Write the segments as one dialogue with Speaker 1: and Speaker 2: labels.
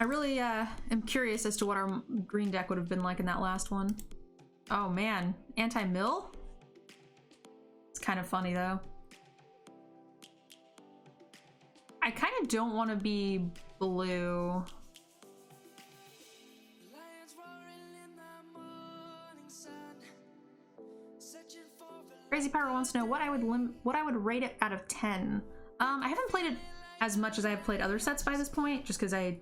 Speaker 1: I really am curious as to what our green deck would have been like in that last one. Oh man, anti-mill? It's kind of funny though. I kind of don't want to be blue. Crazy Power wants to know what I would rate it out of 10. I haven't played it as much as I have played other sets by this point, just because I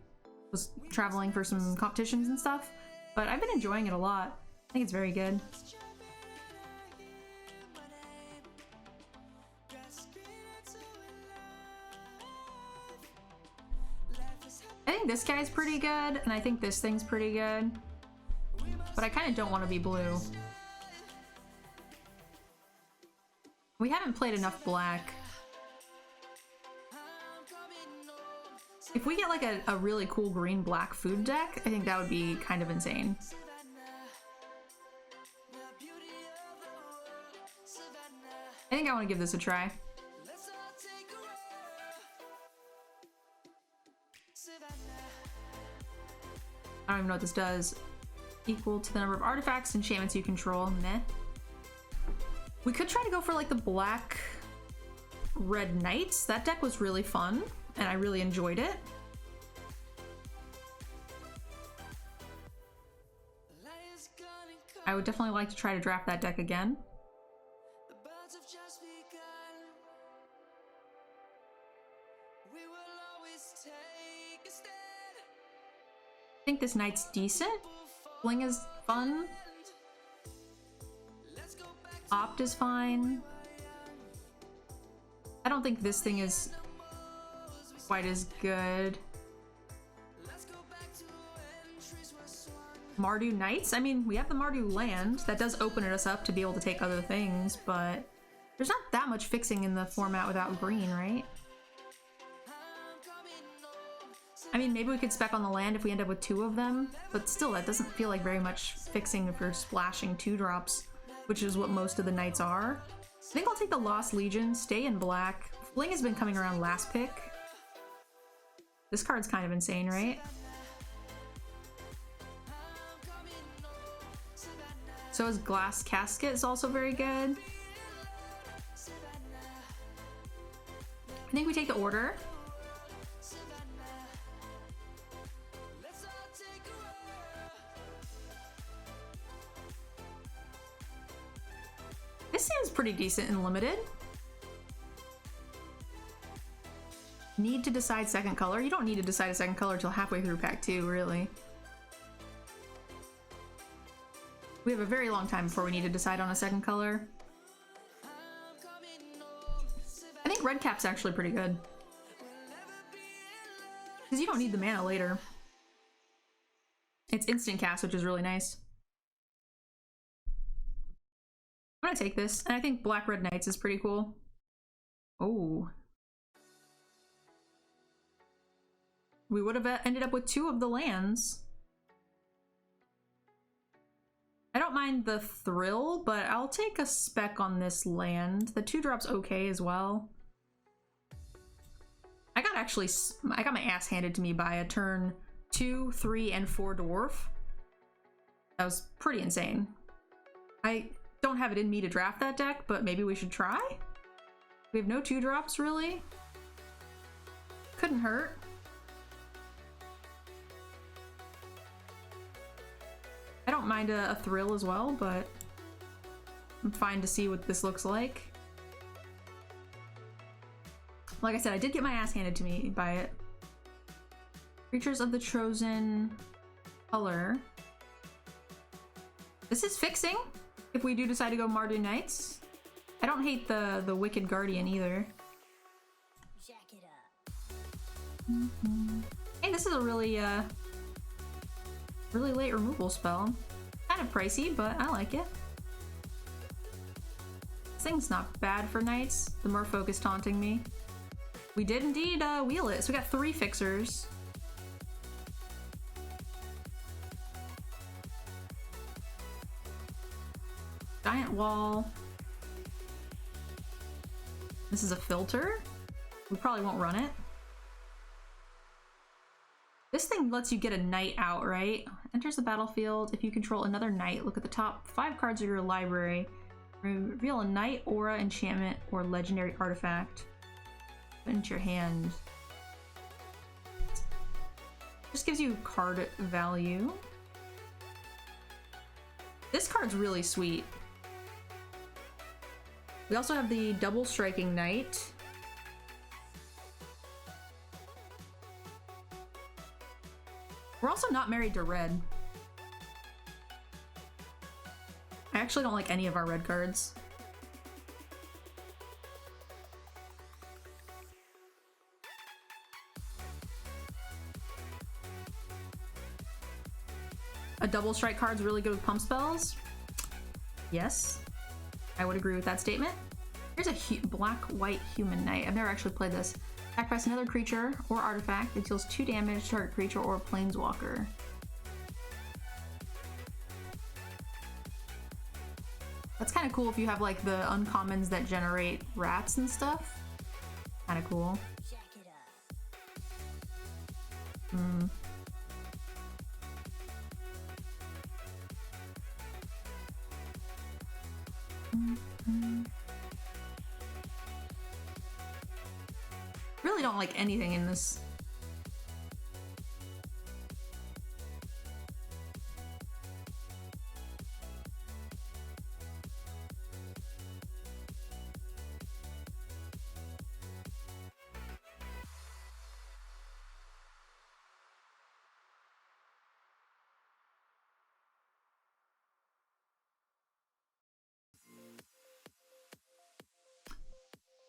Speaker 1: was traveling for some competitions and stuff. But I've been enjoying it a lot. I think it's very good. I think this guy's pretty good, and I think this thing's pretty good. But I kind of don't want to be blue. We haven't played enough black. If we get like a really cool green-black food deck, I think that would be kind of insane. I think I want to give this a try. I don't even know what this does. Equal to the number of artifacts and enchantments you control. Meh. We could try to go for like the black red knights. That deck was really fun and I really enjoyed it. I would definitely like to try to draft that deck again. I think this knight's decent. Fling is fun. Opt is fine. I don't think this thing is quite as good. Mardu Knights? I mean, we have the Mardu land. That does open us up to be able to take other things, but there's not that much fixing in the format without green, right? I mean, maybe we could spec on the land if we end up with 2 of them, but still, that doesn't feel like very much fixing if you're splashing 2-drops, which is what most of the knights are. I think I'll take the Lost Legion, stay in black. Fling has been coming around last pick. This card's kind of insane, right? So is Glass Casket is also very good. I think we take the order. This seems pretty decent and limited. Need to decide second color? You don't need to decide a second color until halfway through pack 2, really. We have a very long time before we need to decide on a second color. I think red cap's actually pretty good. Because you don't need the mana later. It's instant cast, which is really nice. I'm gonna take this, and I think Black Red Knights is pretty cool. Oh. We would have ended up with 2 of the lands. I don't mind the Thrill, but I'll take a spec on this land. The 2-drop's okay as well. I got my ass handed to me by a turn 2, 3, and 4 dwarf. That was pretty insane. I don't have it in me to draft that deck, but maybe we should try? We have no 2-drops, really? Couldn't hurt. I don't mind a Thrill as well, but I'm fine to see what this looks like. Like I said, I did get my ass handed to me by it. Creatures of the Chosen color. This is fixing if we do decide to go Mardu Knights. I don't hate the Wicked Guardian either.
Speaker 2: Jack it up.
Speaker 1: Hey, this is a really late removal spell. Kind of pricey, but I like it. This thing's not bad for knights. The Merfolk is taunting me. We did indeed wheel it, so we got 3 fixers. Giant Wall. This is a filter. We probably won't run it. This thing lets you get a knight out, right? Enters the battlefield. If you control another knight, look at the top 5 cards of your library. Reveal a knight, aura, enchantment, or legendary artifact. Put into your hand. Just gives you card value. This card's really sweet. We also have the double striking knight. We're also not married to red. I actually don't like any of our red cards. A double strike card's really good with pump spells. Yes, I would agree with that statement. Here's a black-white human knight. I've never actually played this. Sacrifice another creature or artifact that deals 2 damage to target creature or planeswalker. That's kind of cool if you have like the uncommons that generate rats and stuff. Kind of cool.
Speaker 2: Jack it up.
Speaker 1: Hmm. Really don't like anything in this.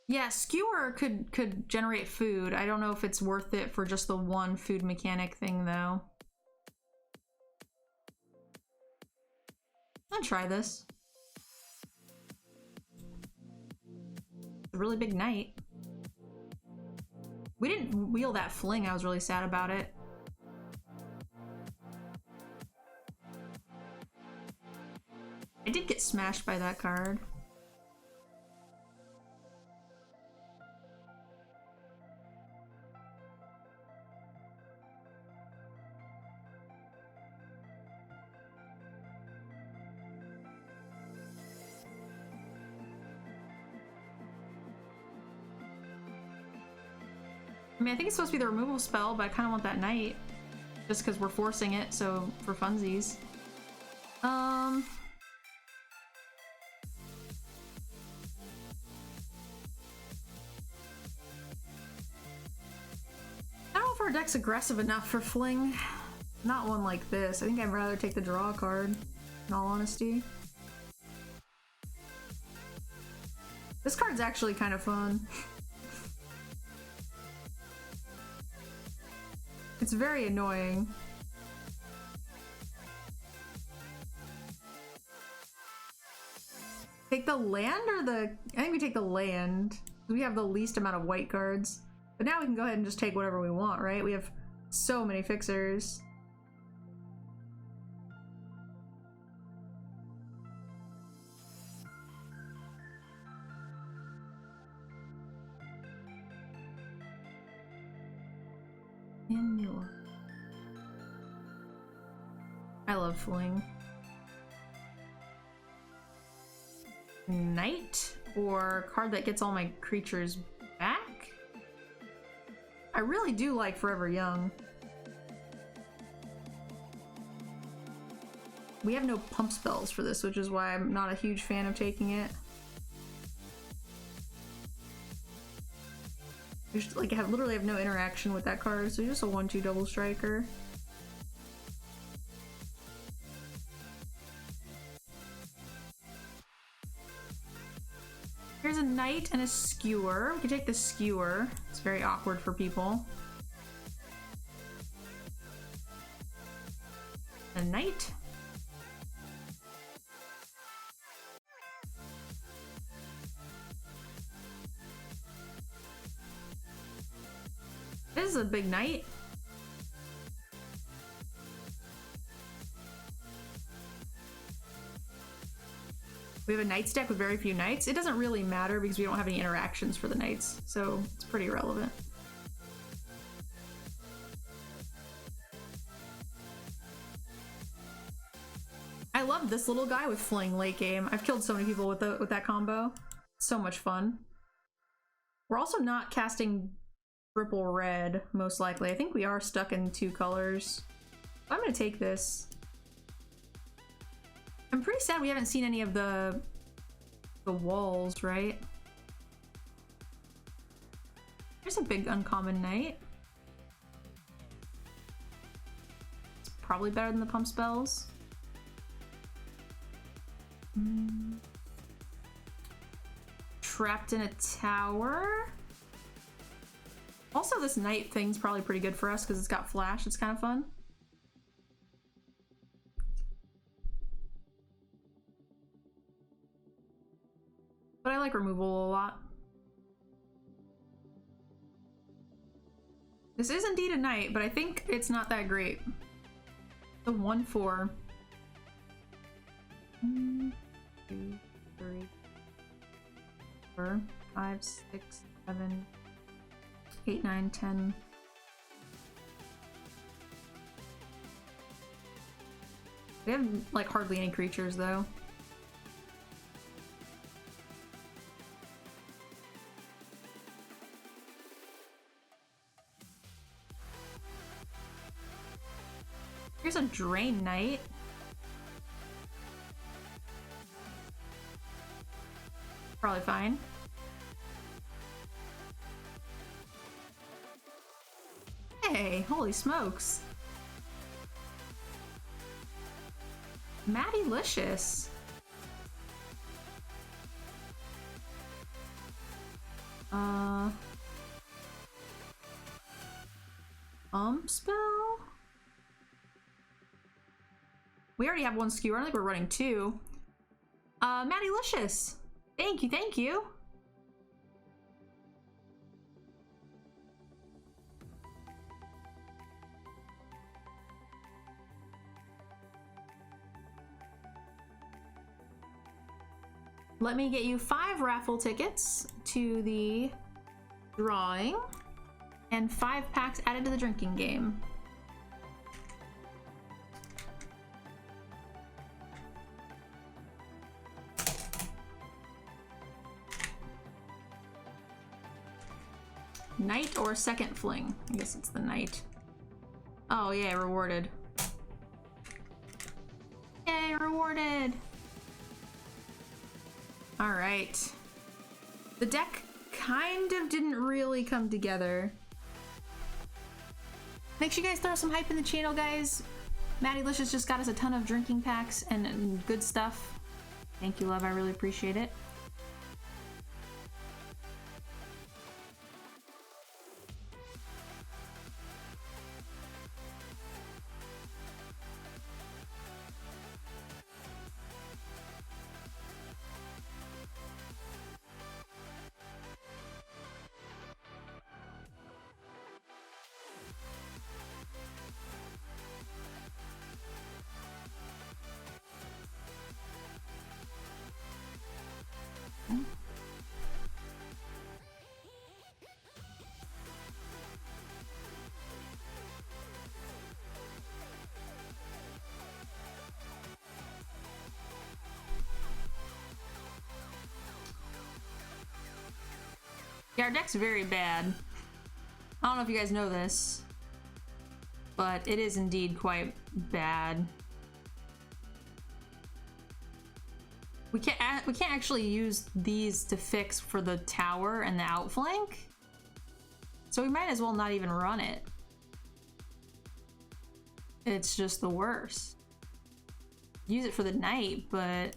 Speaker 1: Yeah, skewer could generate food. I don't know if it's worth it for just the one food mechanic thing though. I'll try this. It's a really big knight. We didn't wheel that fling. I was really sad about it. I did get smashed by that card. I mean, I think it's supposed to be the removal spell, but I kind of want that knight. Just because we're forcing it, so for funsies. I don't know if our deck's aggressive enough for Fling. Not one like this. I think I'd rather take the draw card, in all honesty. This card's actually kind of fun. It's very annoying. Take the land or the... I think we take the land. We have the least amount of white cards. But now we can go ahead and just take whatever we want, right? We have so many fixers. I love Fling. Knight or card that gets all my creatures back? I really do like Forever Young. We have no pump spells for this, which is why I'm not a huge fan of taking it. There's, like, I literally have no interaction with that card, so just a 1/2 double striker. Here's a knight and a skewer. We can take the skewer. It's very awkward for people. A knight. This is a big knight. We have a knights deck with very few knights. It doesn't really matter because we don't have any interactions for the knights, so it's pretty irrelevant. love this little guy with Fling late game. I've killed so many people with that combo. So much fun. We're also not casting triple red, most likely. I think we are stuck in 2 colors. I'm gonna take this. I'm pretty sad we haven't seen any of the walls, right? There's a big uncommon knight. It's probably better than the pump spells. Trapped in a tower. Also, this knight thing's probably pretty good for us because it's got flash. It's kind of fun. But I like removal a lot. This is indeed a knight, but I think it's not that great. The 1/4. 1, 2, 3, 4, 5, 6, 7, 8, 9, 10. We have like hardly any creatures though. Here's a Drain Knight. Probably fine. Hey, holy smokes. Maddylicious. Spell? We already have 1 skewer. I don't think we're running 2. Maddylicious. Thank you, thank you. Let me get you 5 raffle tickets to the drawing and 5 packs added to the drinking game. Knight or second fling? I guess it's the knight. Oh yeah, rewarded. Yay, rewarded! Alright. The deck kind of didn't really come together. Make sure you guys throw some hype in the channel, guys. Maddylicious just got us a ton of drinking packs and good stuff. Thank you, love. I really appreciate it. Yeah, our deck's very bad. I don't know if you guys know this, but it is indeed quite bad. We can't actually use these to fix for the tower and the outflank, so we might as well not even run it. It's just the worst. Use it for the knight, but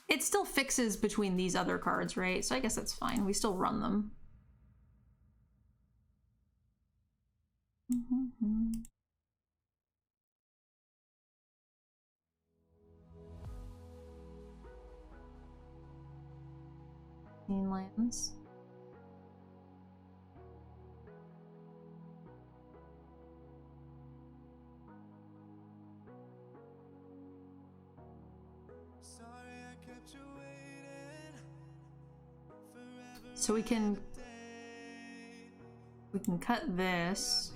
Speaker 1: it still fixes between these other cards, right? So I guess that's fine. We still run them. Lands. So we can cut this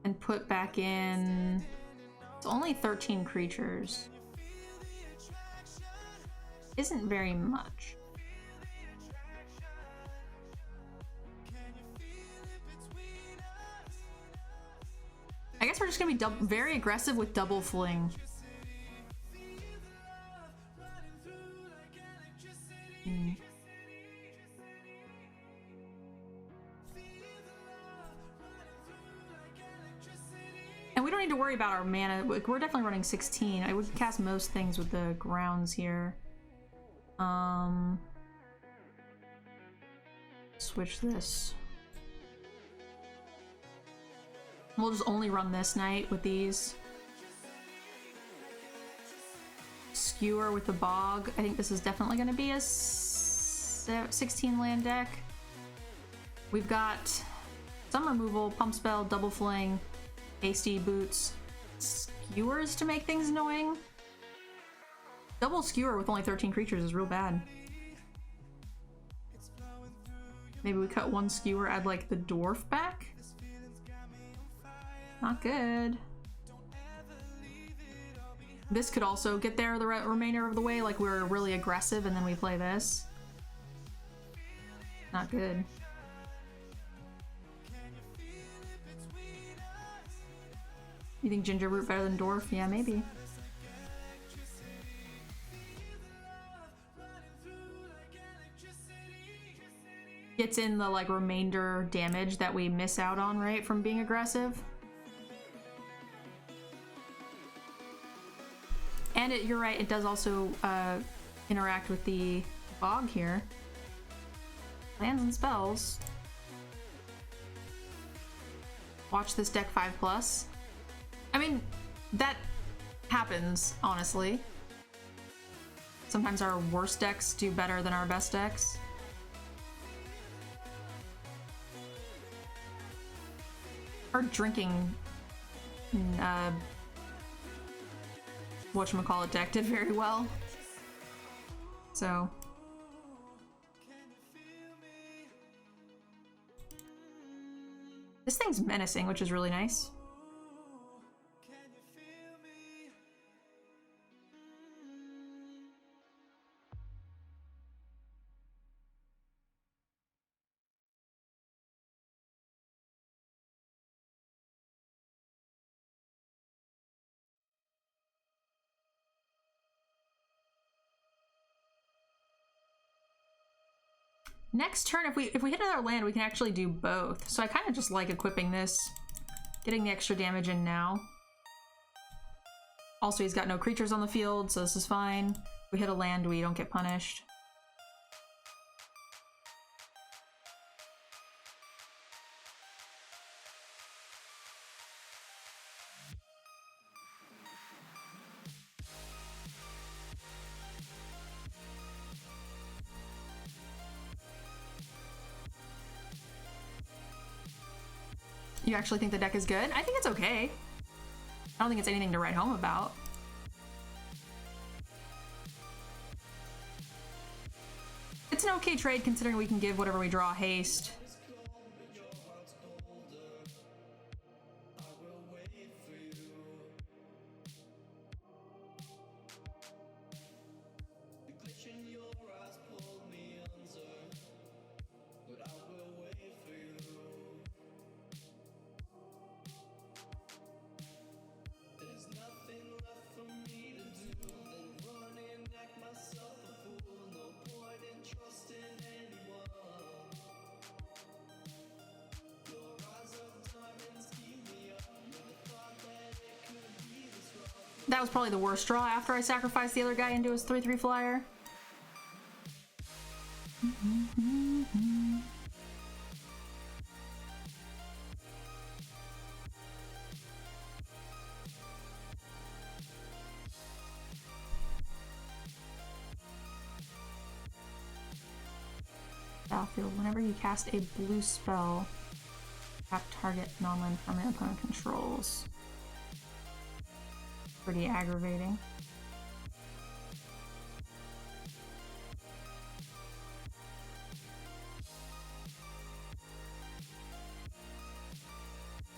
Speaker 1: and put back in It's only 13 creatures. Isn't very much. I guess we're just gonna be very aggressive with double fling. And we don't need to worry about our mana. We're definitely running 16. I would cast most things with the grounds here. Switch this. We'll just only run this night with these. Skewer with the bog. I think this is definitely going to be a 16 land deck. We've got some removal, pump spell, double fling, hasty boots, skewers to make things annoying. Double skewer with only 13 creatures is real bad. Maybe we cut one skewer, add like the dwarf back? Not good. This could also get there the remainder of the way, like we're really aggressive and then we play this. Not good. You think ginger root better than dwarf? Yeah, maybe. Gets in the like remainder damage that we miss out on, right, from being aggressive. And you're right, it does also interact with the bog here. Lands and spells. Watch this deck 5+. I mean, that happens, honestly. Sometimes our worst decks do better than our best decks. Our drinking whatchamacallit deck did very well. So this thing's menacing, which is really nice. Next turn, if we hit another land, we can actually do both. So I kind of just like equipping this, getting the extra damage in now. Also, he's got no creatures on the field, so this is fine. If we hit a land, we don't get punished. You actually think the deck is good? I think it's okay. I don't think it's anything to write home about. It's an okay trade considering we can give whatever we draw haste. That was probably the worst draw after I sacrificed the other guy into his 3/3 flyer. Battlefield, whenever you cast a blue spell, tap target non-land permanent opponent controls. Pretty aggravating.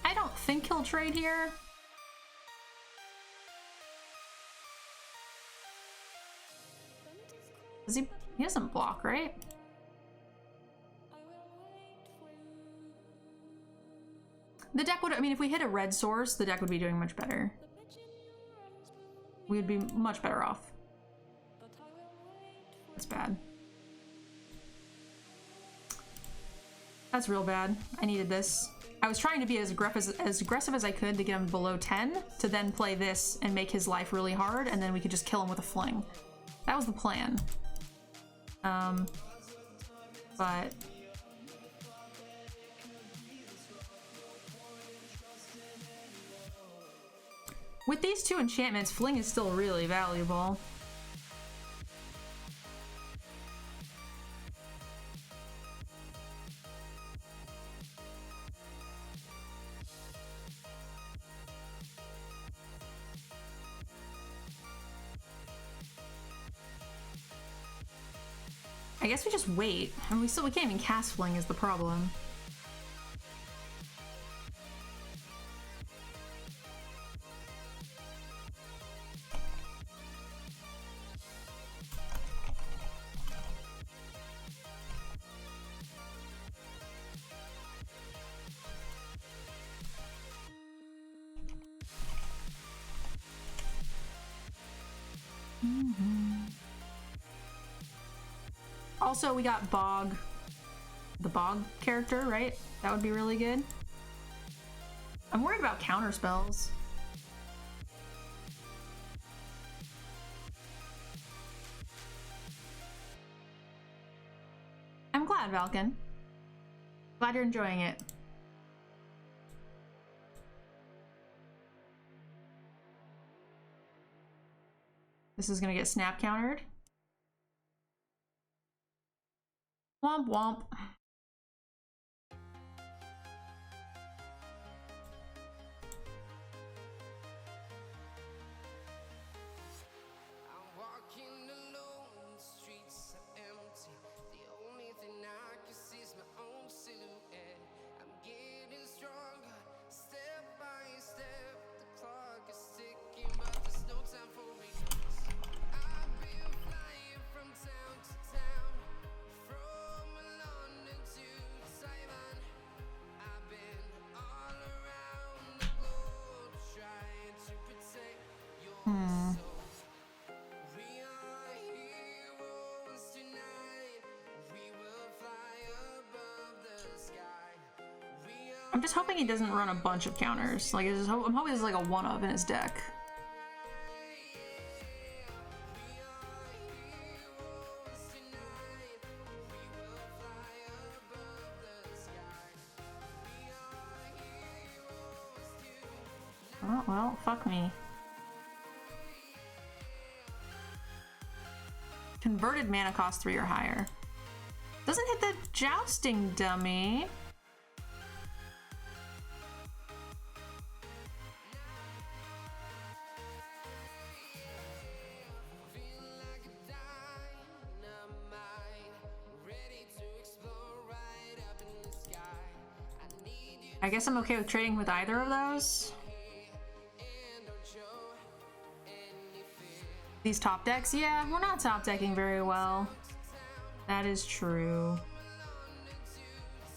Speaker 1: I don't think he'll trade here. Does he doesn't block, right? The deck would, I mean, if we hit a red source, the deck would be doing much better. We would be much better off. That's bad. That's real bad. I needed this. I was trying to be as aggressive as I could to get him below 10, to then play this and make his life really hard, and then we could just kill him with a fling. That was the plan. But with these two enchantments, fling is still really valuable. I guess we just wait. I mean, we can't even cast fling is the problem. Also, we got Bog, the Bog character, right? That would be really good. I'm worried about counter spells. I'm glad, Valken. Glad you're enjoying it. This is gonna get snap countered. Womp womp. I'm just hoping he doesn't run a bunch of counters. Like, I'm hoping there's like a one-of in his deck. Oh, well, fuck me. Converted mana cost 3 or higher. Doesn't hit the jousting dummy. I guess I'm okay with trading with either of those. These top decks? Yeah, we're not top decking very well. That is true.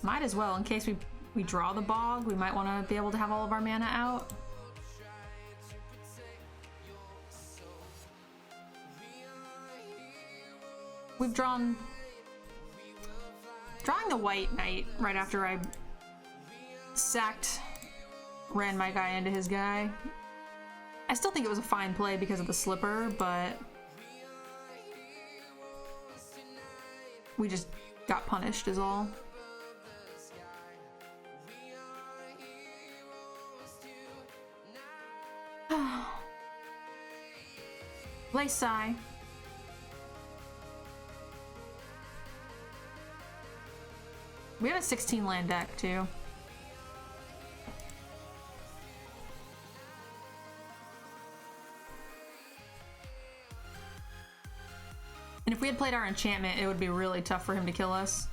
Speaker 1: Might as well, in case we draw the Bog, we might want to be able to have all of our mana out. We've drawing the White Knight right after I ran my guy into his guy. I still think it was a fine play because of the slipper, but we just got punished is all. Play Sai. We have a 16 land deck too. And if we had played our enchantment, it would be really tough for him to kill us.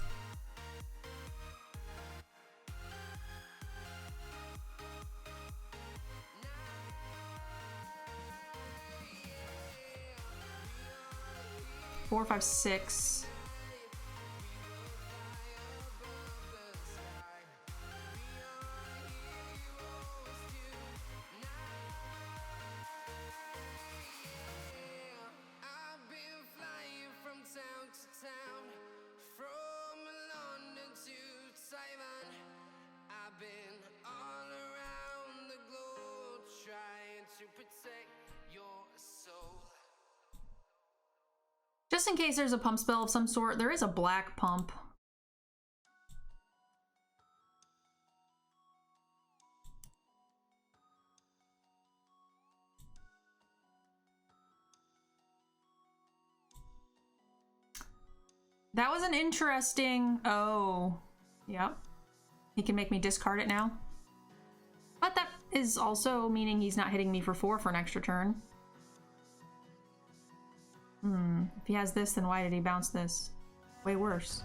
Speaker 1: 4, 5, 6. Just in case there's a pump spell of some sort, there is a black pump. That was an interesting... Oh, yep. He can make me discard it now. But that is also meaning he's not hitting me for 4 for an extra turn. If he has this, then why did he bounce this? Way worse.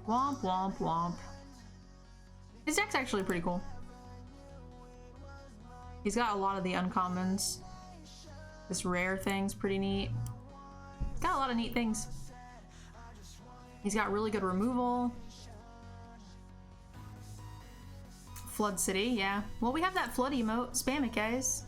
Speaker 1: Womp, womp, womp. His deck's actually pretty cool. He's got a lot of the uncommons. This rare thing's pretty neat. He's got a lot of neat things. He's got really good removal. Flood City, yeah. Well, we have that flood emote. Spam it, guys.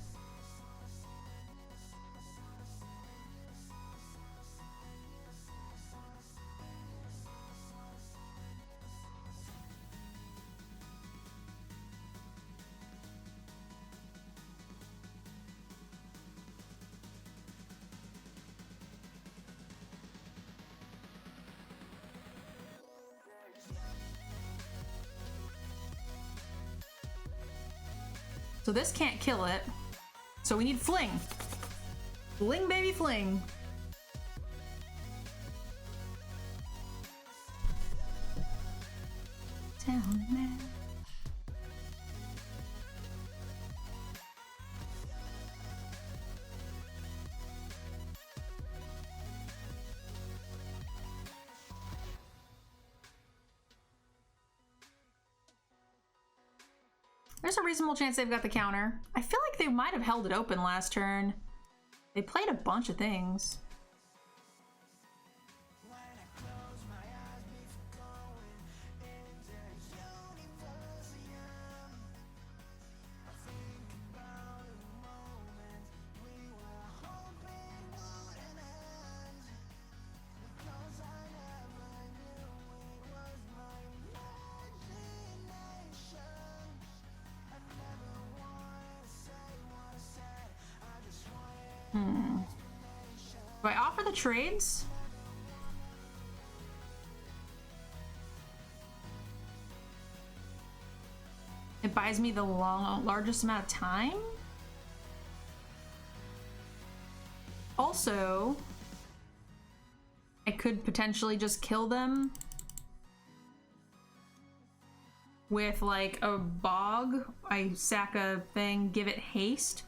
Speaker 1: So this can't kill it. So we need Fling. Fling, baby, Fling. Town man. There's a reasonable chance they've got the counter. I feel like they might have held it open last turn. They played a bunch of things. Do I offer the trades? It buys me the largest amount of time? Also, I could potentially just kill them with like a bog. I sack a thing, give it haste.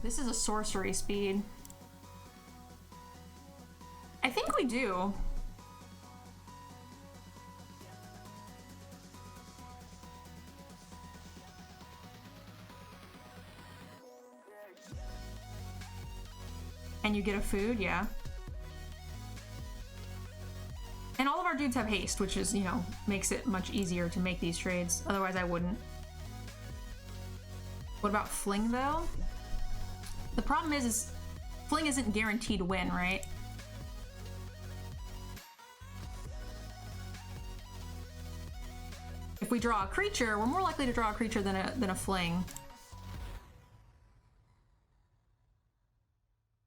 Speaker 1: This is a sorcery speed. I think we do. And you get a food, yeah. And all of our dudes have haste, which is, you know, makes it much easier to make these trades. Otherwise I wouldn't. What about Fling though? The problem is Fling isn't guaranteed to win, right? If we draw a creature, we're more likely to draw a creature than a Fling.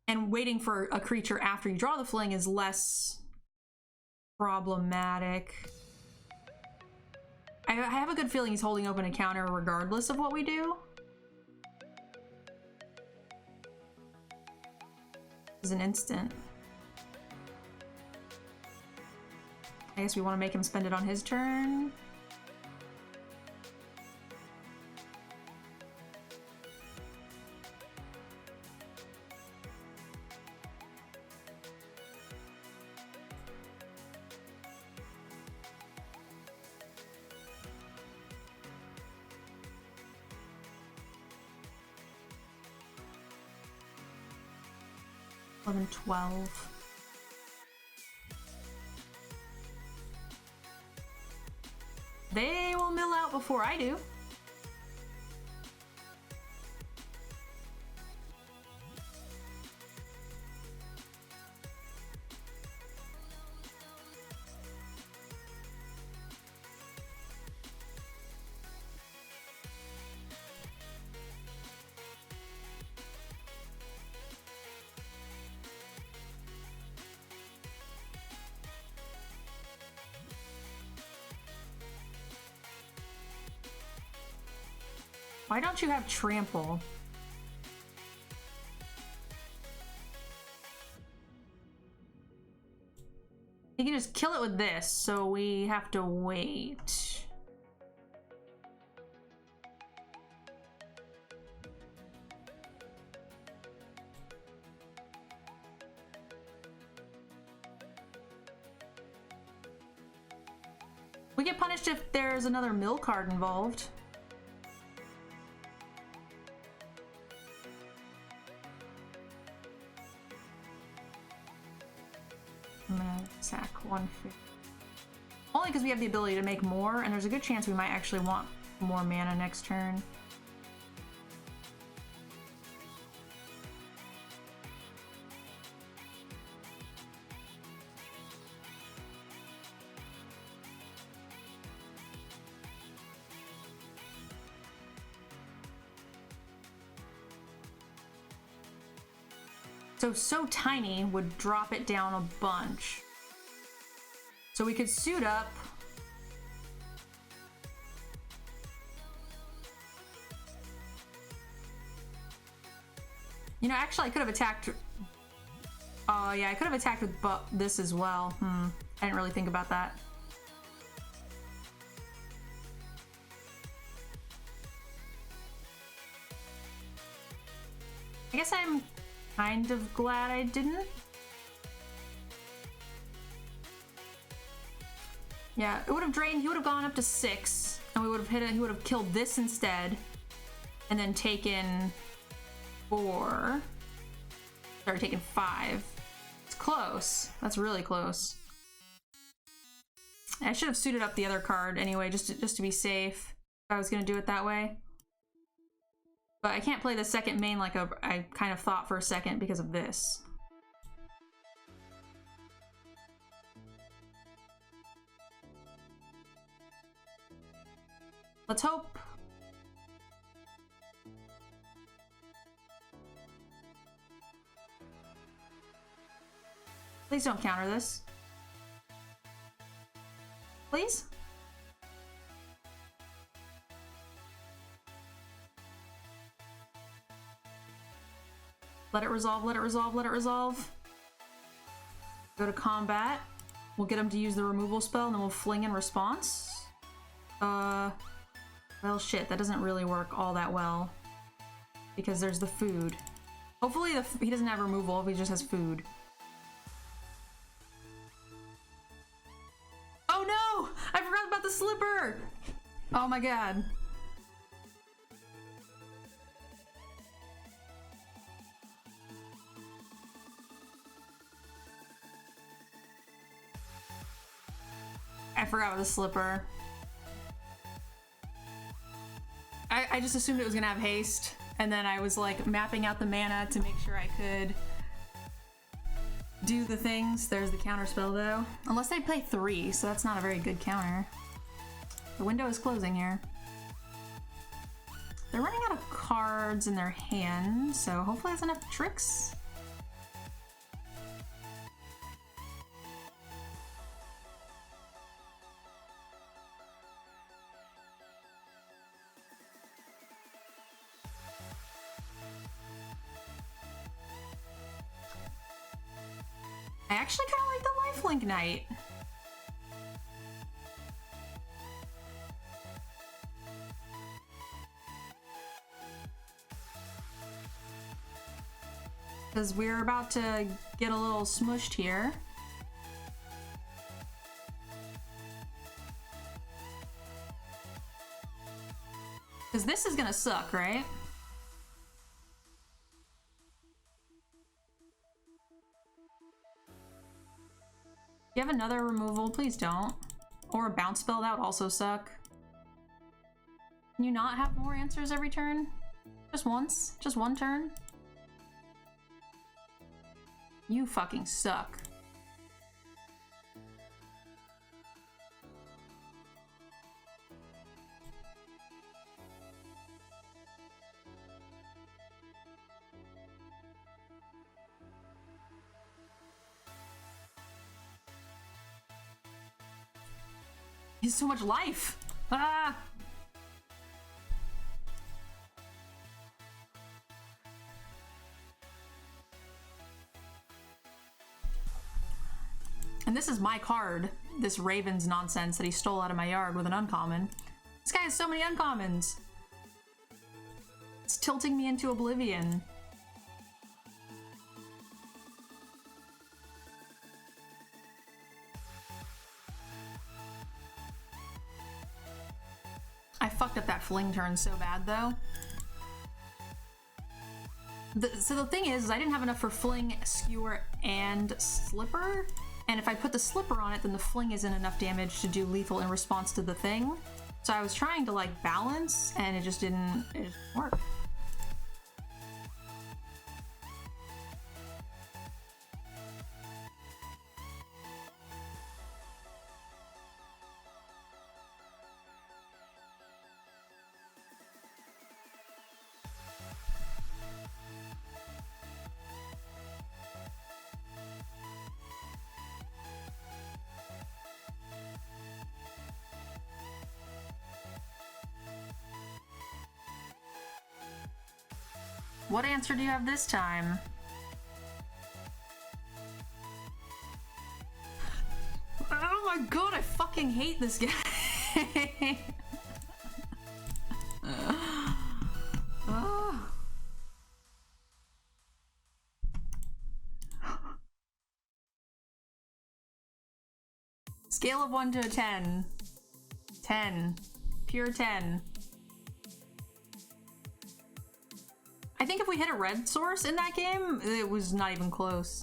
Speaker 1: And waiting for a creature after you draw the Fling is less problematic. I have a good feeling he's holding open a counter regardless of what we do. Is an instant. I guess we want to make him spend it on his turn. 11, 12. They will mill out before I do. Why don't you have trample? You can just kill it with this, so we have to wait. We get punished if there's another mill card involved. I'm gonna attack 150. Only because we have the ability to make more, and there's a good chance we might actually want more mana next turn. So tiny would drop it down a bunch. So we could suit up. You know, actually I could have attacked. Oh yeah, I could have attacked with this as well. I didn't really think about that. I guess I'm kind of glad I didn't. Yeah, it would have drained. He would have gone up to 6, and we would have hit it. He would have killed this instead, and then taken 4. Sorry, taken 5. It's close. That's really close. I should have suited up the other card anyway, just to be safe. If I was gonna do it that way. But I can't play the second main like I kind of thought for a second because of this. Let's hope. Please don't counter this. Please? Let it resolve, let it resolve, let it resolve. Go to combat. We'll get him to use the removal spell and then we'll fling in response. Well shit, that doesn't really work all that well. Because there's the food. Hopefully he doesn't have removal if he just has food. Oh no! I forgot about the slipper! Oh my god. I forgot about the slipper. I just assumed it was gonna have haste, and then I was like mapping out the mana to make sure I could do the things. There's the counter spell though. Unless they play 3, so that's not a very good counter. The window is closing here. They're running out of cards in their hand, so hopefully that's enough tricks. I actually kind of like the lifelink knight. Because we're about to get a little smushed here. Because this is gonna suck, right? You have another removal? Please don't. Or a bounce spell, that would also suck. Can you not have more answers every turn? Just once? Just one turn? You fucking suck. He has so much life! Ah! And this is my card, this Raven's nonsense that he stole out of my yard with an uncommon. This guy has so many uncommons! It's tilting me into oblivion. I fucked up that Fling turn so bad, though. So the thing is I didn't have enough for Fling, Skewer, and Slipper. And if I put the Slipper on it, then the Fling isn't enough damage to do lethal in response to the thing. So I was trying to, like, balance, and it just didn't work. What answer do you have this time? Oh my god, I fucking hate this guy. Scale of 1 to a 10. 10. Pure 10. I think if we hit a red source in that game, it was not even close.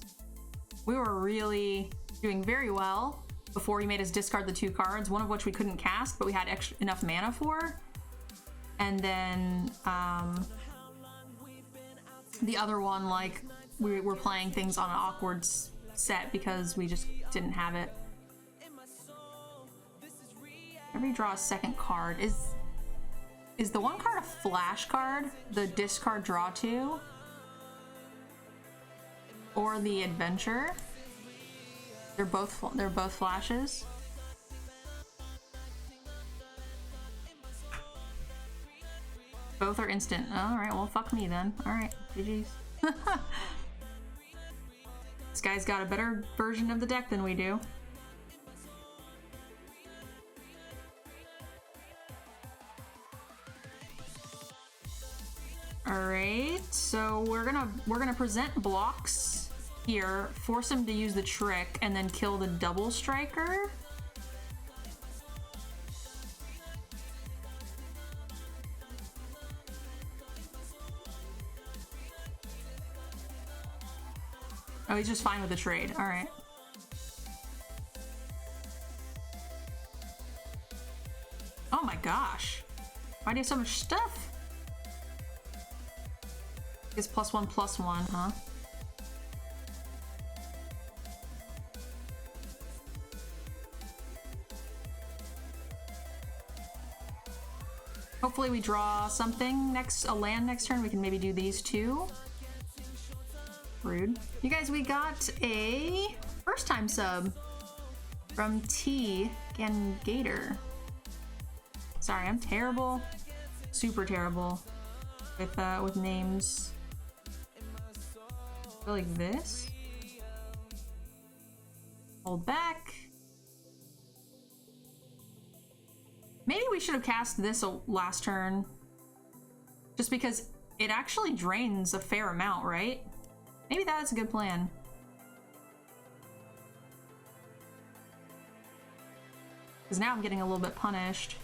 Speaker 1: We were really doing very well before he made us discard the 2 cards, one of which we couldn't cast, but we had enough mana for. And then the other one, like, we were playing things on an awkward set because we just didn't have it. Whenever you draw a second card, is the one card a flash card? The discard draw 2? Or the adventure? They're both flashes. Both are instant. Alright, well fuck me then. Alright, GG's. This guy's got a better version of the deck than we do. Alright, so we're gonna present blocks here, force him to use the trick, and then kill the double striker. Oh, he's just fine with the trade. Alright. Oh my gosh. Why do you have so much stuff? It's +1/+1, huh? Hopefully we draw something a land next turn. We can maybe do these 2. Rude. You guys, we got a first time sub from Mtgnerdgirl. Sorry, I'm terrible. Super terrible with names. Go like this. Hold back. Maybe we should have cast this last turn. Just because it actually drains a fair amount, right? Maybe that's a good plan. Because now I'm getting a little bit punished.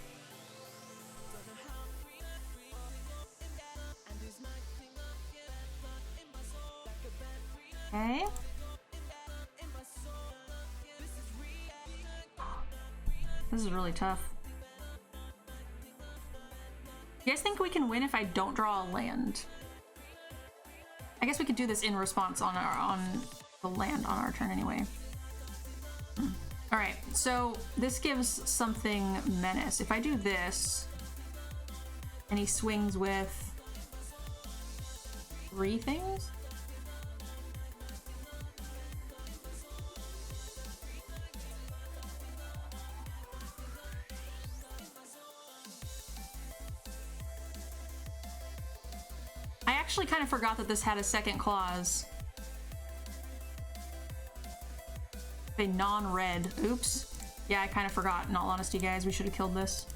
Speaker 1: Okay. This is really tough. You guys think we can win if I don't draw a land? I guess we could do this in response on the land on our turn anyway. All right, so this gives something menace. If I do this, and he swings with 3 things. I actually kind of forgot that this had a second clause. A non-red. Oops. Yeah, I kind of forgot, in all honesty, guys. We should have killed this.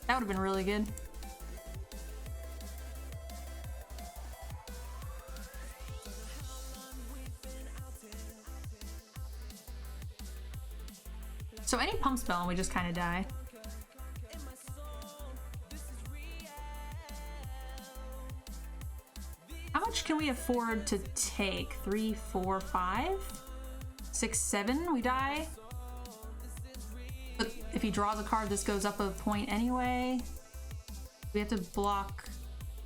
Speaker 1: That would have been really good. So any pump spell and we just kind of die. How much can we afford to take? 3, 4, 5? 6, 7, we die. But if he draws a card, this goes up a point anyway. We have to block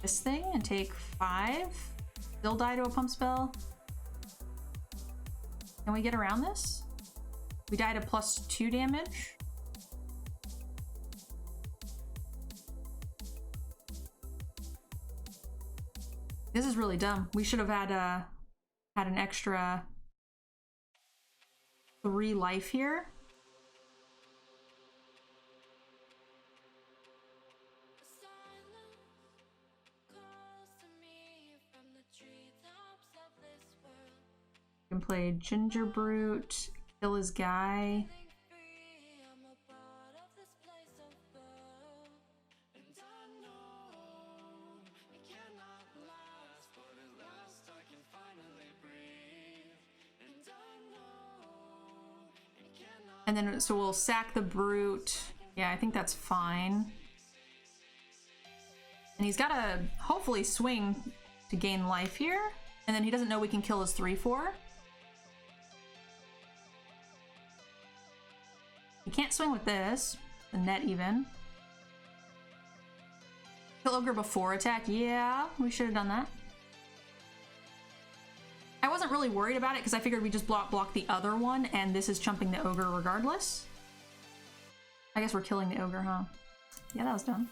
Speaker 1: this thing and take 5. Still die to a pump spell. Can we get around this? We die to +2 damage. This is really dumb. We should have had an extra 3 life here. We can play Ginger Brute, kill his guy. And then, so we'll sack the Brute. Yeah, I think that's fine. And he's got to hopefully swing to gain life here. And then he doesn't know we can kill his 3/4. He can't swing with this. The net even. Kill Ogre before attack. Yeah, we should have done that. I wasn't really worried about it because I figured we just block the other one, and this is chumping the Ogre regardless. I guess we're killing the Ogre, huh? Yeah, that was done.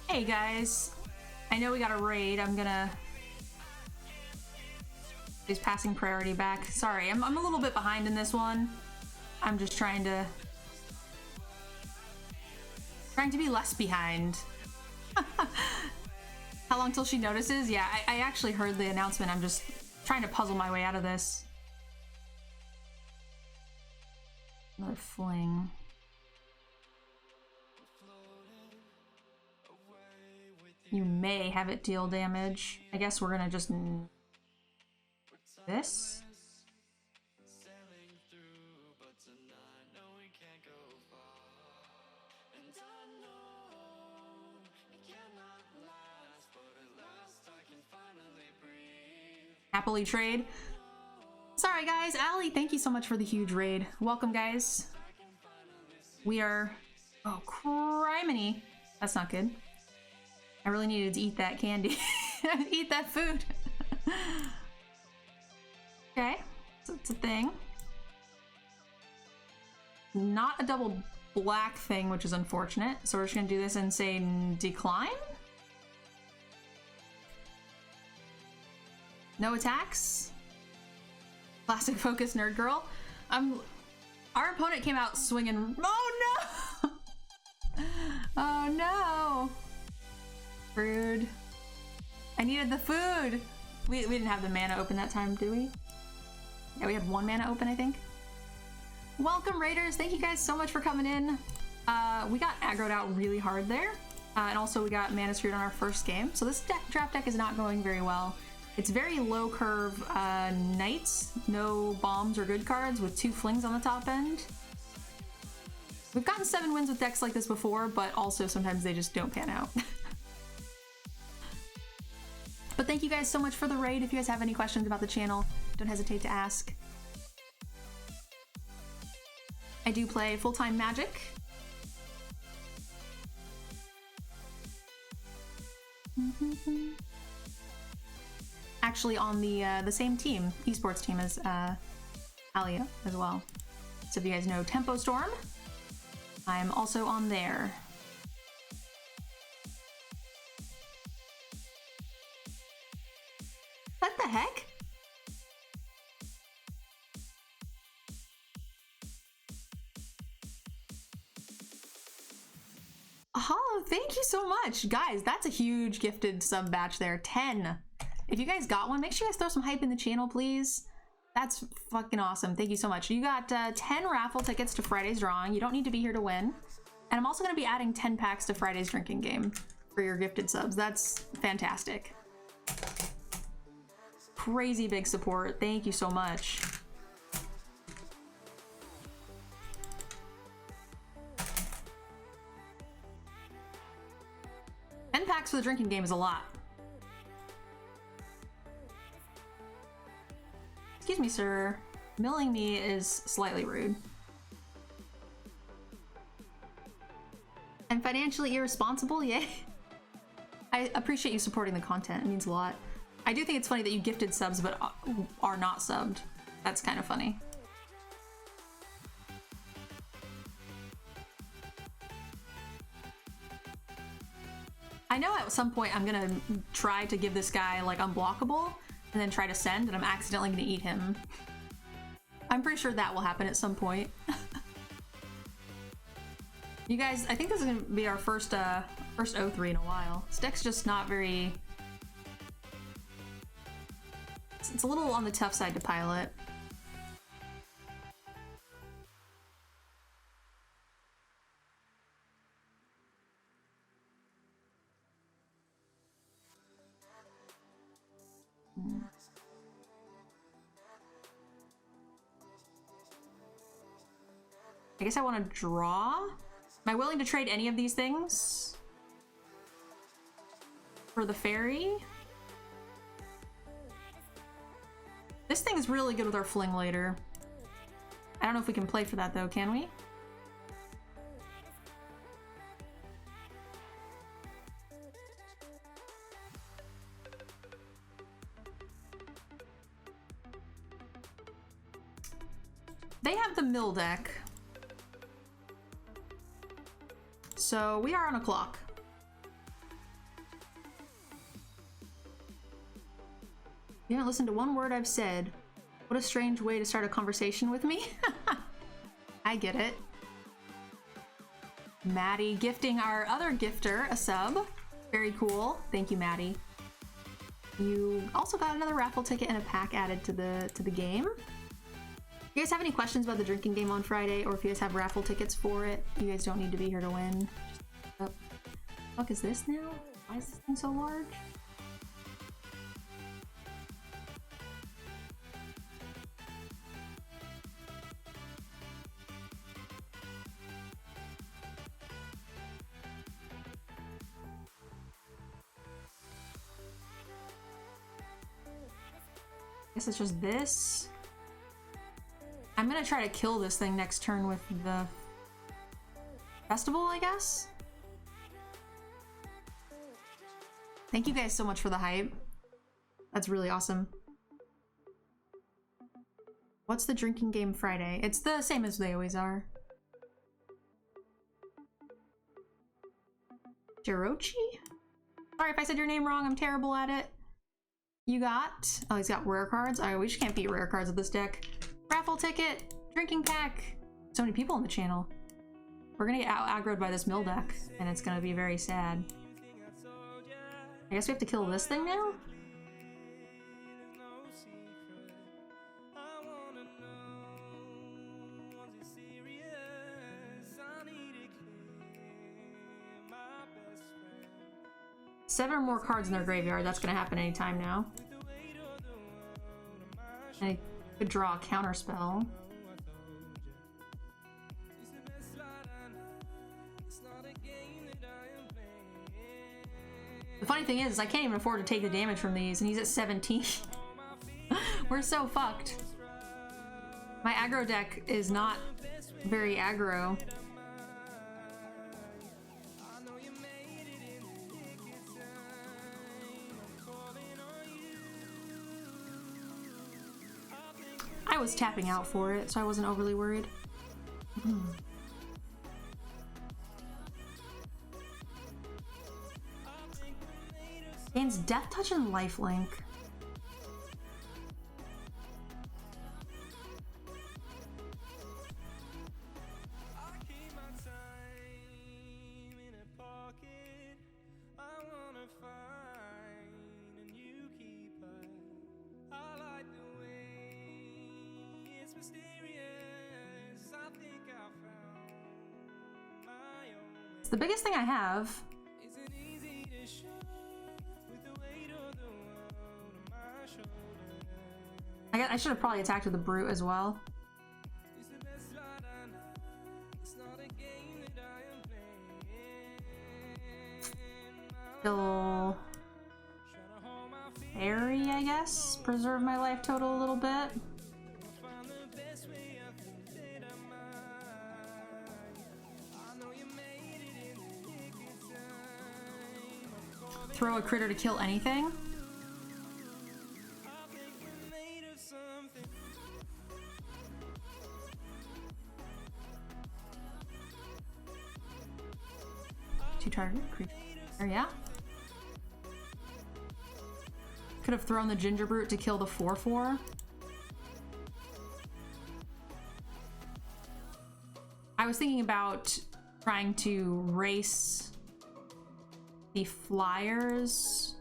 Speaker 1: Hey guys, I know we got a raid. I'm gonna... He's passing priority back. Sorry, I'm a little bit behind in this one. I'm just trying to be less behind. How long till she notices? Yeah, I actually heard the announcement. I'm just trying to puzzle my way out of this. Another Fling. You may have it deal damage. I guess we're gonna just... this? Happily trade. Sorry guys, Allie, thank you so much for the huge raid. Welcome guys. We are... oh, criminy. That's not good. I really needed to eat that candy. Eat that food. Okay, so it's a thing. Not a double black thing, which is unfortunate. So we're just gonna do this and say decline. No attacks. Classic focus nerd girl. Our opponent came out swinging. Oh no! Oh no! Rude. I needed the food! We didn't have the mana open that time, did we? Yeah, we had 1 mana open, I think. Welcome, Raiders! Thank you guys so much for coming in. We got aggroed out really hard there. And also we got mana screwed on our first game. So this draft deck is not going very well. It's very low curve knights, no bombs or good cards with 2 flings on the top end. We've gotten 7 wins with decks like this before, but also sometimes they just don't pan out. But thank you guys so much for the raid. If you guys have any questions about the channel, don't hesitate to ask. I do play full-time Magic. Actually on the same team, esports team as Alia as well. So if you guys know Tempo Storm, I'm also on there. What the heck? Oh, thank you so much. Guys, that's a huge gifted sub batch there. 10. If you guys got one, make sure you guys throw some hype in the channel, please. That's fucking awesome. Thank you so much. You got 10 raffle tickets to Friday's drawing. You don't need to be here to win. And I'm also going to be adding 10 packs to Friday's drinking game for your gifted subs. That's fantastic. Crazy big support. Thank you so much. Packs for the drinking game is a lot. Excuse me, sir. Milling me is slightly rude. And financially irresponsible, yay. I appreciate you supporting the content. It means a lot. I do think it's funny that you gifted subs but are not subbed. That's kind of funny. I know at some point I'm gonna try to give this guy like unblockable and then try to send, and I'm accidentally gonna eat him. I'm pretty sure that will happen at some point. You guys, I think this is gonna be our first 0-3 in a while. This deck's just not very... It's a little on the tough side to pilot. I guess I want to draw. Am I willing to trade any of these things for the fairy? This thing is really good with our Fling later. I don't know if we can play for that though, can we? They have the mill deck. So we are on a clock. You didn't listen to one word I've said. What a strange way to start a conversation with me. I get it. Maddie gifting our other gifter a sub. Very cool. Thank you, Maddie. You also got another raffle ticket and a pack added to the game. If you guys have any questions about the drinking game on Friday, or if you guys have raffle tickets for it, you guys don't need to be here to win. Just, oh, fuck is this now? Why is this thing so large? I guess it's just this. I'm gonna try to kill this thing next turn with the festival, I guess? Thank you guys so much for the hype. That's really awesome. What's the drinking game Friday? It's the same as they always are. Jirochi? Sorry if I said your name wrong, I'm terrible at it. You got... Oh, he's got rare cards? Oh, we just can't beat rare cards with this deck. Raffle ticket! Drinking pack! So many people on the channel. We're gonna get out aggroed by this mill deck, and it's gonna be very sad. I guess we have to kill this thing now? Seven more cards in their graveyard. That's gonna happen anytime now. I could draw a counter spell. The funny thing is, I can't even afford to take the damage from these, and he's at 17. We're so fucked. My aggro deck is not very aggro. I was tapping out for it, so I wasn't overly worried. Gains Death Touch and Lifelink. It's the biggest thing I have. I should have probably attacked with the Brute as well. Kill Fairy, I guess. Preserve my life total a little bit. Throw a critter to kill anything. Two target creature. Yeah. Could have thrown the Ginger Brute to kill the 4/4. I was thinking about trying to race the flyers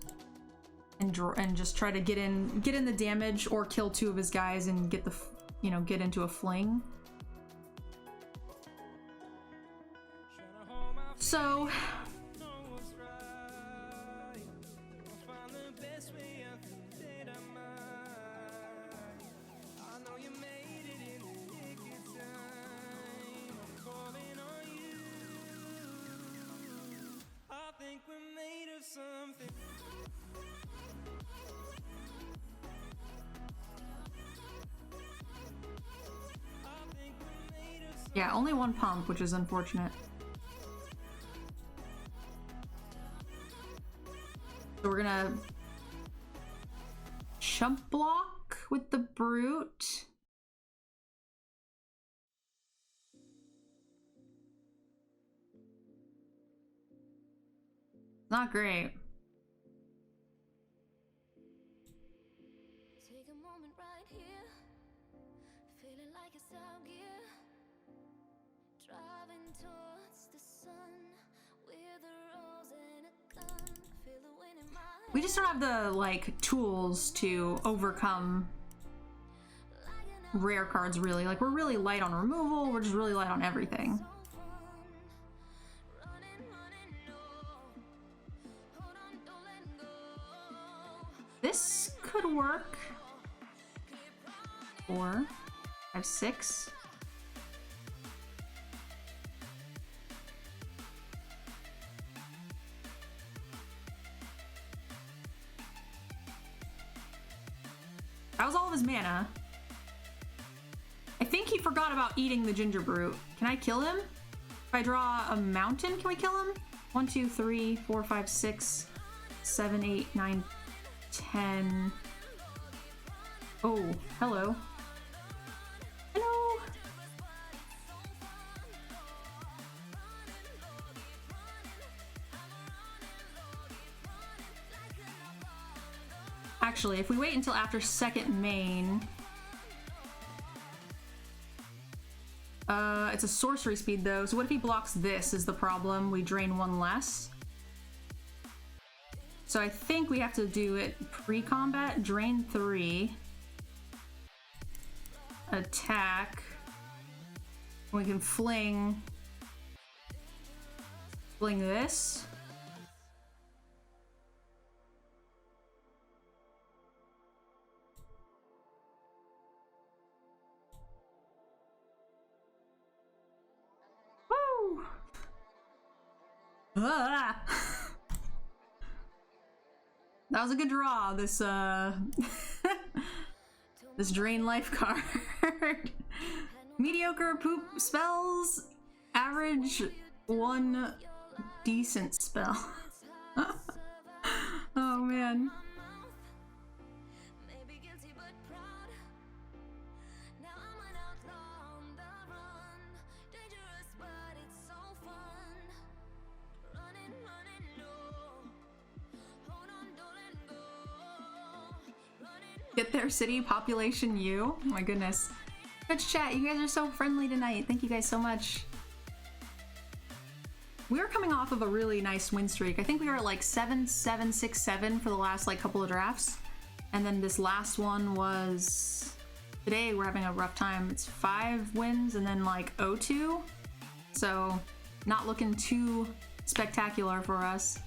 Speaker 1: and just try to get in the damage or kill two of his guys and get the get into a fling. So yeah, only one pump, which is unfortunate. So we're gonna chump block with the Brute. Not great.
Speaker 2: Take a moment right here, feeling like it's out gear, driving towards the sun with a rose and a gun. Feel the wind in my
Speaker 1: We just don't have the like tools to overcome rare cards really. Like we're really light on removal, we're just really light on everything. This could work. 4, 5, 6. That was all of his mana. I think he forgot about eating the Ginger Brute. Can I kill him? If I draw a mountain, can we kill him? 1, 2, 3, 4, 5, 6, 7, 8, 9, 10. Oh, hello. Hello. Actually, if we wait until after second main, it's a sorcery speed though, so what if he blocks this is the problem? We drain one less. So I think we have to do it pre-combat. Drain 3. Attack. We can fling this. Woo! Ah! That was a good draw, this this drain life card. Mediocre poop spells, average 1 decent spell. Oh man.
Speaker 2: Maybe guilty but proud. Now I'm an outlaw on the run. Dangerous but it's so fun. Running, running low. Hold on, don't let go. Running.
Speaker 1: Get there, city population you. Oh my goodness. Twitch chat, you guys are so friendly tonight. Thank you guys so much. We were coming off of a really nice win streak. I think we were at like 7-7-6-7 for the last like couple of drafts. And then this last one was... Today we're having a rough time. It's 5 wins and then like 0-2. So not looking too spectacular for us.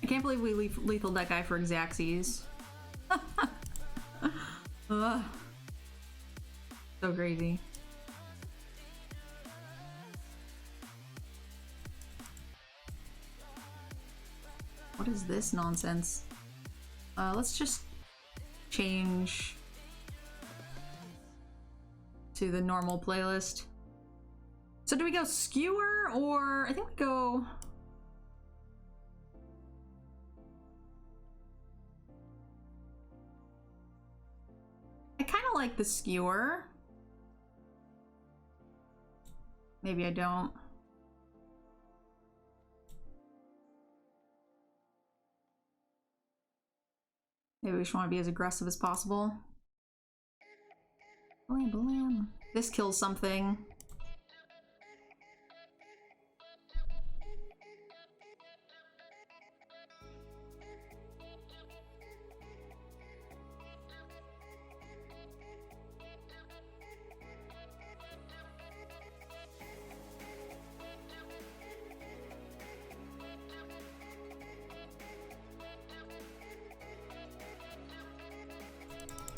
Speaker 1: I can't believe we lethal that guy for Xaxes. Ugh. So crazy. What is this nonsense? Let's just change to the normal playlist. So do we go skewer or I think we go... I kind of like the skewer. Maybe I don't. Maybe we just want to be as aggressive as possible. Blam, blam. This kills something.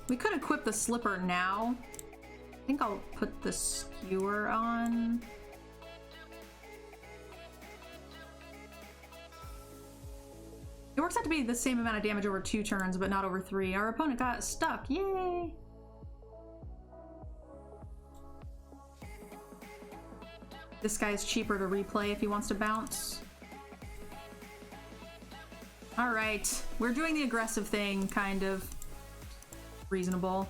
Speaker 1: We could equip the slipper now. I think I'll put the skewer on. It works out to be the same amount of damage over 2 turns, but not over 3. Our opponent got stuck. Yay! This guy's cheaper to replay if he wants to bounce. Alright, we're doing the aggressive thing, kind of. Reasonable.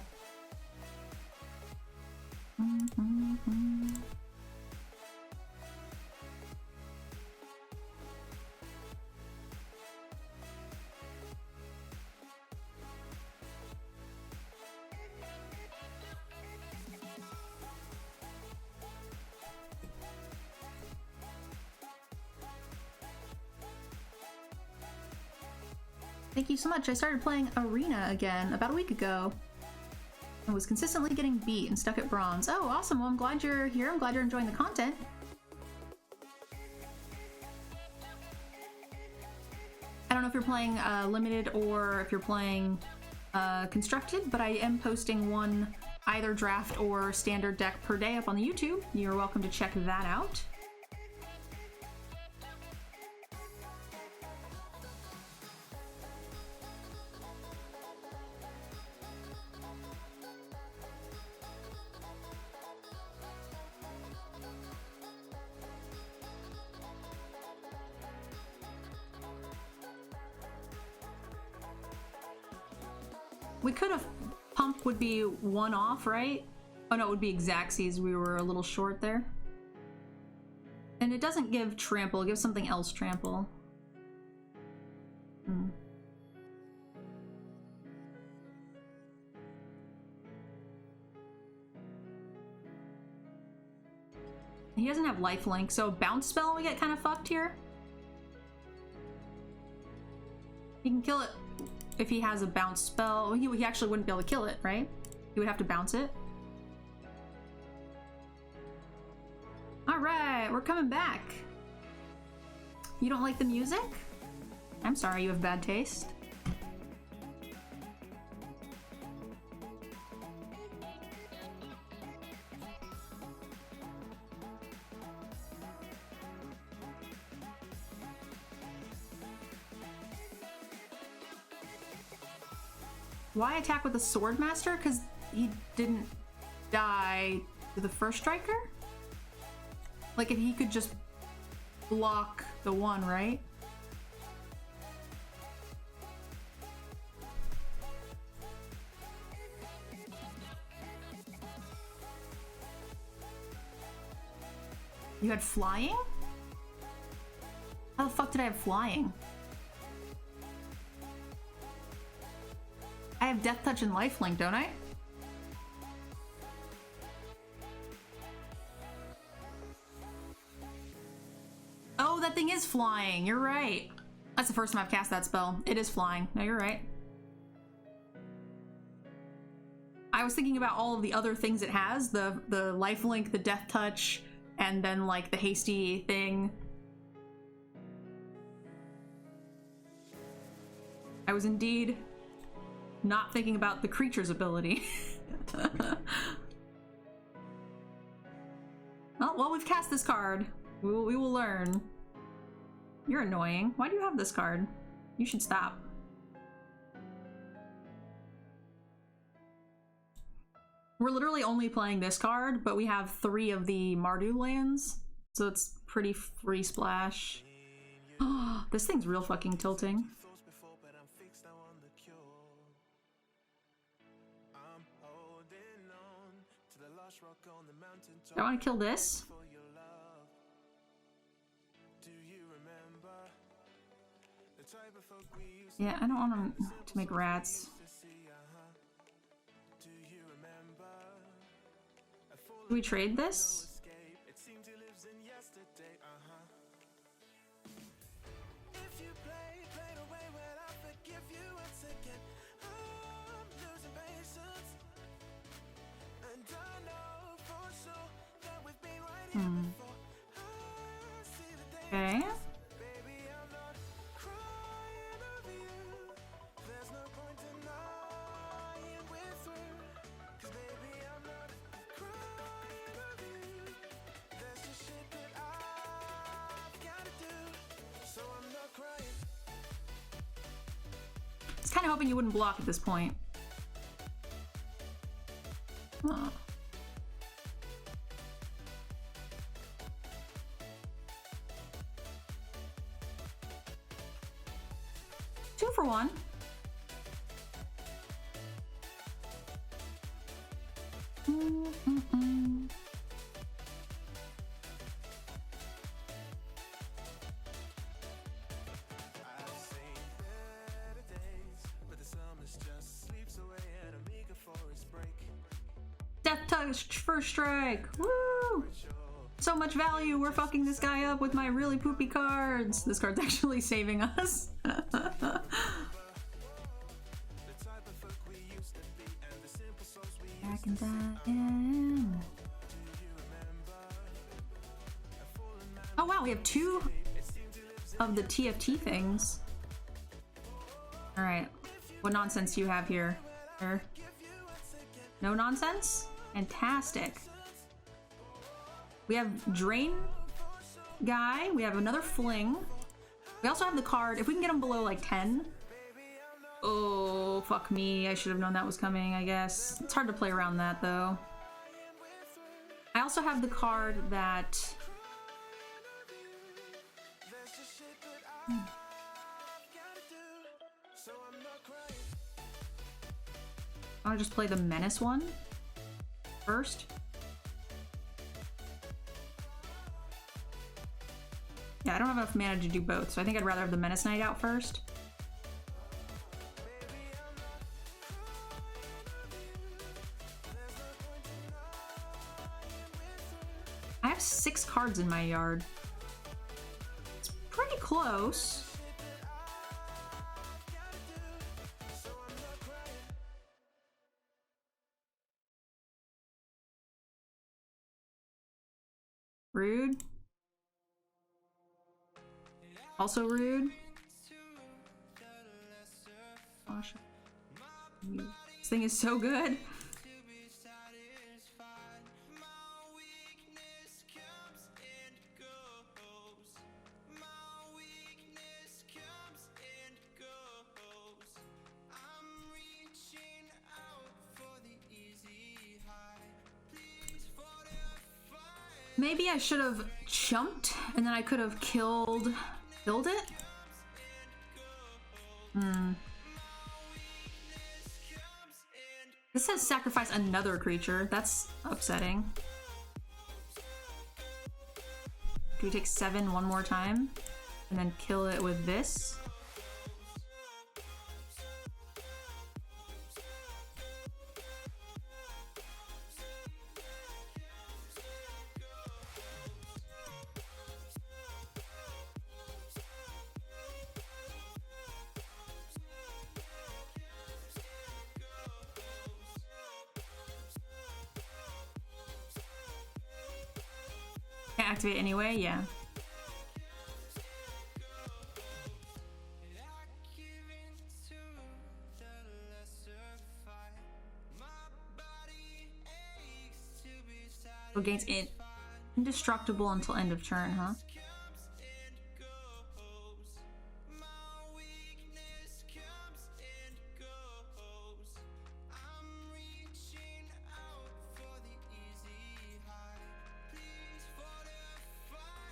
Speaker 1: Thank you so much. I started playing Arena again about a week ago and was consistently getting beat and stuck at bronze. Oh, awesome. Well, I'm glad you're here. I'm glad you're enjoying the content. I don't know if you're playing Limited or if you're playing Constructed, but I am posting one either draft or standard deck per day up on the YouTube. You're welcome to check that out. We could have... Pump would be 1 off, right? Oh no, it would be Xaxes. We were a little short there. And it doesn't give trample, it gives something else trample. Hmm. He doesn't have lifelink, so bounce spell we get kind of fucked here. He can kill it if he has a bounce spell. He actually wouldn't be able to kill it, right? He would have to bounce it. Alright, we're coming back. You don't like the music? I'm sorry, you have bad taste. Why attack with the Swordmaster? Because he didn't die to the first striker? Like if he could just block the one, right? You had flying? How the fuck did I have flying? I have Death Touch and Lifelink, don't I? Oh, that thing is flying. You're right. That's the first time I've cast that spell. It is flying. No, you're right. I was thinking about all of the other things it has. The Lifelink, the Death Touch, and then like the hasty thing. I was indeed not thinking about the creature's ability. Well, we've cast this card. We will learn. You're annoying. Why do you have this card? You should stop. We're literally only playing this card, but we have 3 of the Mardu lands, so it's pretty free splash. Oh, this thing's real fucking tilting. I want to kill this. Yeah, I don't want him to make rats. Do we trade this? Okay. I was kind of hoping you wouldn't block at this point. Oh. Two for one. Death Touch first strike. Woo! So much value. We're fucking this guy up with my really poopy cards. This card's actually saving us. Back and that in. Oh wow, we have 2 of the TFT things. All right, what nonsense do you have here? No nonsense? Fantastic. We have Drain guy. We have another Fling. We also have the card. If we can get him below like 10. Oh, fuck me. I should have known that was coming, I guess. It's hard to play around that though. I also have the card that... I'll just play the Menace one first. Yeah, I don't have enough mana to do both, so I think I'd rather have the Menace Knight out first. I have 6 cards in my yard. It's pretty close. Rude. Also rude. Gosh. This thing is so good. Maybe I should have jumped and then I could have killed it? This says sacrifice another creature. That's upsetting. Do we take 7 one more time? And then kill it with this? Activate anyway, yeah. So gains indestructible until end of turn, huh?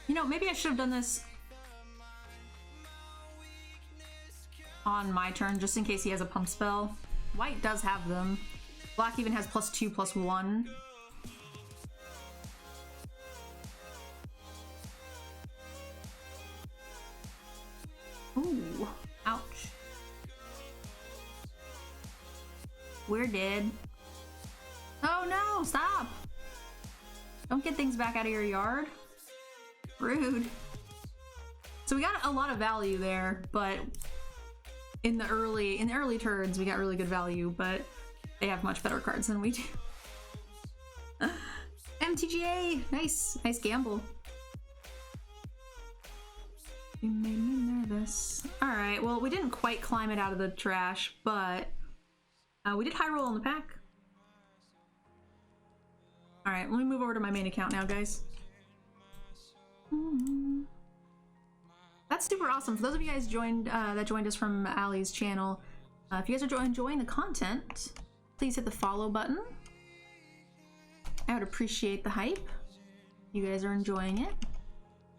Speaker 1: You know, maybe I should have done this on my turn, just in case he has a pump spell. White does have them. Black even has +2/+1. Ooh, ouch. We're dead. Oh no, stop! Don't get things back out of your yard. Rude. So we got a lot of value there, but in the early turns we got really good value, but they have much better cards than we do. MTGA! Nice gamble. You made me nervous. Alright, well we didn't quite climb it out of the trash, but we did high roll on the pack. Alright, let me move over to my main account now, guys. That's super awesome. For those of you guys that joined us from Allie's channel, if you guys are enjoying the content, please hit the follow button. I would appreciate the hype. You guys are enjoying it.